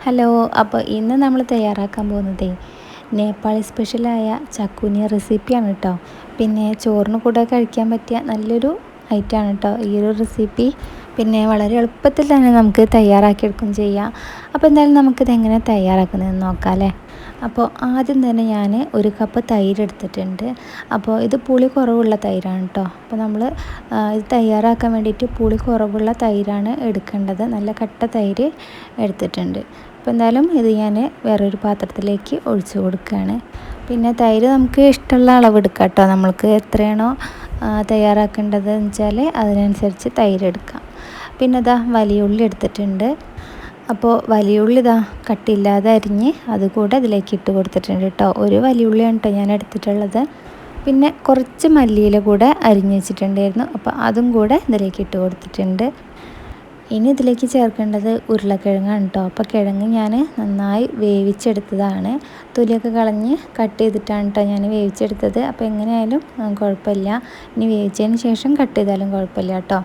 Hello. അപ്പോൾ ഇന്ന് നമ്മൾ തയ്യാറാക്കാൻ പോകുന്നത് നേപ്പാളി സ്പെഷ്യലായ ചക്കുനി റെസിപ്പിയാണ് കേട്ടോ. പിന്നെ ചോറിന് കൂടെ കഴിക്കാൻ പറ്റിയ നല്ലൊരു ഐറ്റമാണ് കേട്ടോ ഈ ഒരു റെസിപ്പി. പിന്നെ വളരെ എളുപ്പത്തിൽ തന്നെ നമുക്ക് തയ്യാറാക്കിയെടുക്കുകയും ചെയ്യാം. അപ്പോൾ എന്തായാലും നമുക്കിത് എങ്ങനെ തയ്യാറാക്കുന്നതെന്ന് നോക്കാം അല്ലേ. അപ്പോൾ ആദ്യം തന്നെ ഞാൻ 1 കപ്പ് തൈര് എടുത്തിട്ടുണ്ട്. അപ്പോൾ ഇത് പുളി കുറവുള്ള തൈരാണ് കേട്ടോ. അപ്പോൾ നമ്മൾ ഇത് തയ്യാറാക്കാൻ വേണ്ടിയിട്ട് പുളി കുറവുള്ള തൈരാണ് എടുക്കേണ്ടത്. നല്ല കട്ട തൈര് എടുത്തിട്ടുണ്ട്. അപ്പോൾ എന്തായാലും ഇത് ഞാൻ വേറൊരു പാത്രത്തിലേക്ക് ഒഴിച്ച് കൊടുക്കുകയാണ്. പിന്നെ തൈര് നമുക്ക് ഇഷ്ടമുള്ള അളവ് എടുക്കാം കേട്ടോ. നമ്മൾക്ക് എത്രയാണോ തയ്യാറാക്കേണ്ടതെന്ന് വെച്ചാൽ അതിനനുസരിച്ച് തൈര് എടുക്കാം. പിന്നെ ഇതാ വലിയ ഉള്ളി എടുത്തിട്ടുണ്ട്. അപ്പോൾ വലിയ ഉള്ളി ഇതാ കട്ടിയില്ലാതെ അരിഞ്ഞ് അതുകൂടെ ഇതിലേക്ക് ഇട്ട് കൊടുത്തിട്ടുണ്ട് കേട്ടോ. ഒരു വലിയ ഉള്ളിയാണ് കേട്ടോ ഞാൻ എടുത്തിട്ടുള്ളത്. പിന്നെ കുറച്ച് മല്ലിയില കൂടെ അരിഞ്ഞ് വെച്ചിട്ടുണ്ടായിരുന്നു. അപ്പോൾ അതും കൂടെ ഇതിലേക്ക് ഇട്ട് കൊടുത്തിട്ടുണ്ട്. ഇനി ഇതിലേക്ക് ചേർക്കേണ്ടത് ഉരുളക്കിഴങ്ങാണ് കേട്ടോ. അപ്പോൾ കിഴങ്ങ് ഞാൻ നന്നായി വേവിച്ചെടുത്തതാണ്. തൊലിയൊക്കെ കളഞ്ഞ് കട്ട് ചെയ്തിട്ടാണ് കേട്ടോ ഞാൻ വേവിച്ചെടുത്തത്. അപ്പോൾ എങ്ങനെയായാലും കുഴപ്പമില്ല. ഇനി വേവിച്ചതിന് ശേഷം കട്ട് ചെയ്താലും കുഴപ്പമില്ല കേട്ടോ.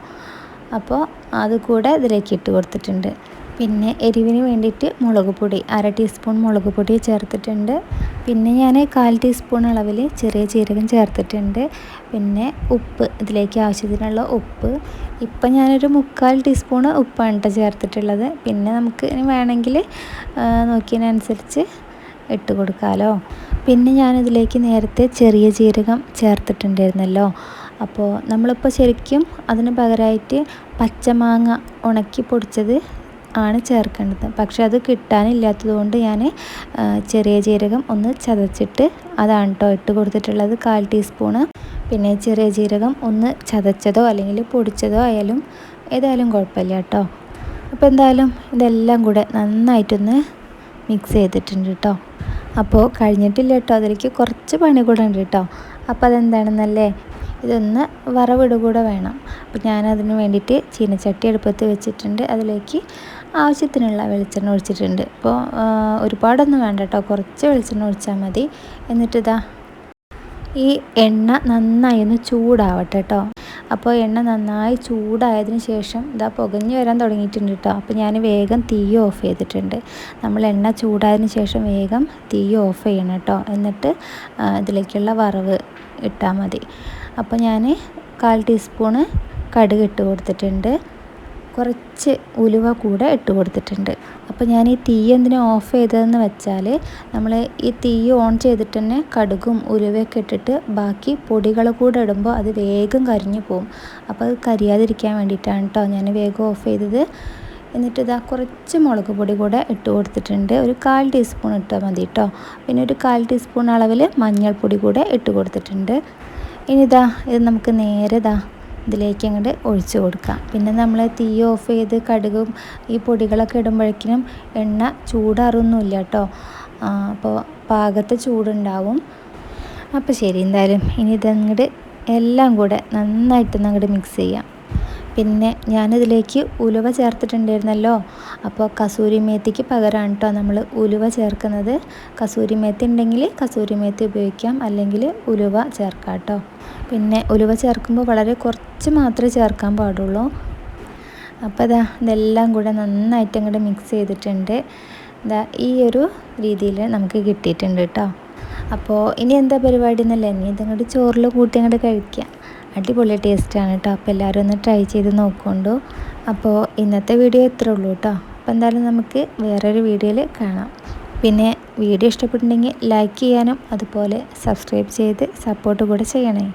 അപ്പോൾ അത് കൂടെ ഇതിലേക്ക് ഇട്ട് കൊടുത്തിട്ടുണ്ട്. പിന്നെ എരിവിന് വേണ്ടിയിട്ട് മുളക് പൊടി 1/2 ടീസ്പൂൺ മുളക് പൊടി ചേർത്തിട്ടുണ്ട്. പിന്നെ ഞാൻ 1/4 ടീസ്പൂൺ അളവിൽ ചെറിയ ജീരകം ചേർത്തിട്ടുണ്ട്. പിന്നെ ഉപ്പ്, ഇതിലേക്ക് ആവശ്യത്തിനുള്ള ഉപ്പ്. ഇപ്പം ഞാനൊരു 3/4 ടീസ്പൂൺ ഉപ്പാണ് കേട്ടോ ചേർത്തിട്ടുള്ളത്. പിന്നെ നമുക്ക് വേണമെങ്കിൽ നോക്കിയതിനനുസരിച്ച് ഇട്ട് കൊടുക്കാമല്ലോ. പിന്നെ ഞാനിതിലേക്ക് നേരത്തെ ചെറിയ ജീരകം ചേർത്തിട്ടുണ്ടായിരുന്നല്ലോ. അപ്പോൾ നമ്മളിപ്പോൾ ശരിക്കും അതിന് പകരമായിട്ട് പച്ചമാങ്ങ ഉണക്കി പൊടിച്ചത് ആണ് ചേർക്കേണ്ടത്. പക്ഷെ അത് കിട്ടാനില്ലാത്തത് കൊണ്ട് ഞാൻ ചെറിയ ജീരകം ഒന്ന് ചതച്ചിട്ട് അതാണ് കേട്ടോ ഇട്ട് കൊടുത്തിട്ടുള്ളത് 1/4 ടീസ്പൂണ്. പിന്നെ ചെറിയ ജീരകം ഒന്ന് ചതച്ചതോ അല്ലെങ്കിൽ പൊടിച്ചതോ ആയാലും ഏതായാലും കുഴപ്പമില്ല കേട്ടോ. അപ്പോൾ എന്തായാലും ഇതെല്ലാം കൂടെ നന്നായിട്ടൊന്ന് മിക്സ് ചെയ്തിട്ടുണ്ട് കേട്ടോ. അപ്പോൾ കഴിഞ്ഞിട്ടില്ല കേട്ടോ, അതിലേക്ക് കുറച്ച് പണി കൂടെ ഉണ്ട് കേട്ടോ. അപ്പോൾ അതെന്താണെന്നല്ലേ, ഇതൊന്ന് വറവിടുകൂടെ വേണം. അപ്പോൾ ഞാനതിന് വേണ്ടിയിട്ട് ചീനച്ചട്ടി അടുപ്പത്ത് വെച്ചിട്ടുണ്ട്. അതിലേക്ക് ആവശ്യത്തിനുള്ള വെളിച്ചെണ്ണ ഒഴിച്ചിട്ടുണ്ട്. അപ്പോൾ ഒരുപാടൊന്നും വേണ്ട കേട്ടോ, കുറച്ച് വെളിച്ചെണ്ണ ഒഴിച്ചാൽ മതി. എന്നിട്ടിതാ ഈ എണ്ണ നന്നായി ഒന്ന് ചൂടാവട്ടെ കേട്ടോ. അപ്പോൾ എണ്ണ നന്നായി ചൂടായതിന് ശേഷം ഇതാ പുകഞ്ഞ് വരാൻ തുടങ്ങിയിട്ടുണ്ട് കേട്ടോ. അപ്പോൾ ഞാൻ വേഗം തീ ഓഫ് ചെയ്തിട്ടുണ്ട്. നമ്മൾ എണ്ണ ചൂടായതിന് ശേഷം വേഗം തീ ഓഫ് ചെയ്യണം കേട്ടോ. എന്നിട്ട് ഇതിലേക്കുള്ള വറവ് ഇട്ടാൽ മതി. അപ്പോൾ ഞാൻ 1/4 ടീസ്പൂണ് കടുക് ഇട്ട് കൊടുത്തിട്ടുണ്ട്. കുറച്ച് ഉലുവ കൂടെ ഇട്ട് കൊടുത്തിട്ടുണ്ട്. അപ്പോൾ ഞാൻ ഈ തീ എന്തിനാ ഓഫ് ചെയ്തതെന്ന് വെച്ചാൽ നമ്മൾ ഈ തീ ഓൺ ചെയ്തിട്ട് തന്നെ കടുകും ഉലുവയൊക്കെ ഇട്ടിട്ട് ബാക്കി പൊടികൾ കൂടെ ഇടുമ്പോൾ അത് വേഗം കരിഞ്ഞു പോകും. അപ്പോൾ അത് കരിയാതിരിക്കാൻ വേണ്ടിയിട്ടാണ് കേട്ടോ ഞാൻ വേഗം ഓഫ് ചെയ്തത്. എന്നിട്ട് ഇതാ കുറച്ച് മുളക് പൊടി കൂടെ ഇട്ട് കൊടുത്തിട്ടുണ്ട്. ഒരു 1/4 ടീസ്പൂൺ ഇട്ടാൽ മതി കേട്ടോ. പിന്നെ ഒരു 1/4 ടീസ്പൂൺ അളവിൽ മഞ്ഞൾപ്പൊടി കൂടെ ഇട്ട് കൊടുത്തിട്ടുണ്ട്. ഇനി ഇതാ ഇത് നമുക്ക് നേരെ ഇതിലേക്ക് അങ്ങോട്ട് ഒഴിച്ച് കൊടുക്കാം. പിന്നെ നമ്മൾ തീ ഓഫ് ചെയ്ത് കടുകും ഈ പൊടികളൊക്കെ ഇടുമ്പോഴേക്കും എണ്ണ ചൂടാറൊന്നുമില്ല കേട്ടോ. അപ്പോൾ പാകത്തെ ചൂടുണ്ടാവും. അപ്പോൾ ശരി, എന്തായാലും ഇനി ഇതങ്ങോട്ട് എല്ലാം കൂടെ നന്നായിട്ടൊന്ന് അങ്ങോട്ട് മിക്സ് ചെയ്യാം. പിന്നെ ഞാനിതിലേക്ക് ഉലുവ ചേർത്തിട്ടുണ്ടായിരുന്നല്ലോ. അപ്പോൾ കസൂരി മേത്തിക്ക് പകരമാണ് കേട്ടോ നമ്മൾ ഉലുവ ചേർക്കുന്നത്. കസൂരി മേത്തി ഉണ്ടെങ്കിൽ കസൂരി മേത്തി ഉപയോഗിക്കാം, അല്ലെങ്കിൽ ഉലുവ ചേർക്കാം കേട്ടോ. പിന്നെ ഉലുവ ചേർക്കുമ്പോൾ വളരെ കുറച്ച് മാത്രമേ ചേർക്കാൻ പാടുള്ളൂ. അപ്പോൾ ഇതെല്ലാം കൂടെ നന്നായിട്ട് അങ്ങോട്ട് മിക്സ് ചെയ്തിട്ടുണ്ട്. ഈ ഒരു രീതിയിൽ നമുക്ക് കിട്ടിയിട്ടുണ്ട് കേട്ടോ. അപ്പോൾ ഇനി എന്താ പരിപാടി എന്നല്ലേ, ഇനി ഇതങ്ങോട്ട് ചോറിൽ കൂട്ടി അങ്ങോട്ട് കഴിക്കാം. അടിപൊളി ടേസ്റ്റാണ് കേട്ടോ. അപ്പോൾ എല്ലാവരും ഒന്ന് ട്രൈ ചെയ്ത് നോക്കൊണ്ടു. അപ്പോൾ ഇന്നത്തെ വീഡിയോ ഇത്രേ ഉള്ളൂ കേട്ടോ. അപ്പോൾ എന്തായാലും നമുക്ക് വേറൊരു വീഡിയോയിൽ കാണാം. പിന്നെ വീഡിയോ ഇഷ്ടപ്പെട്ടിട്ടുണ്ടെങ്കിൽ ലൈക്ക് ചെയ്യാനും അതുപോലെ സബ്സ്ക്രൈബ് ചെയ്ത് സപ്പോർട്ട് കൂടെ ചെയ്യണേ.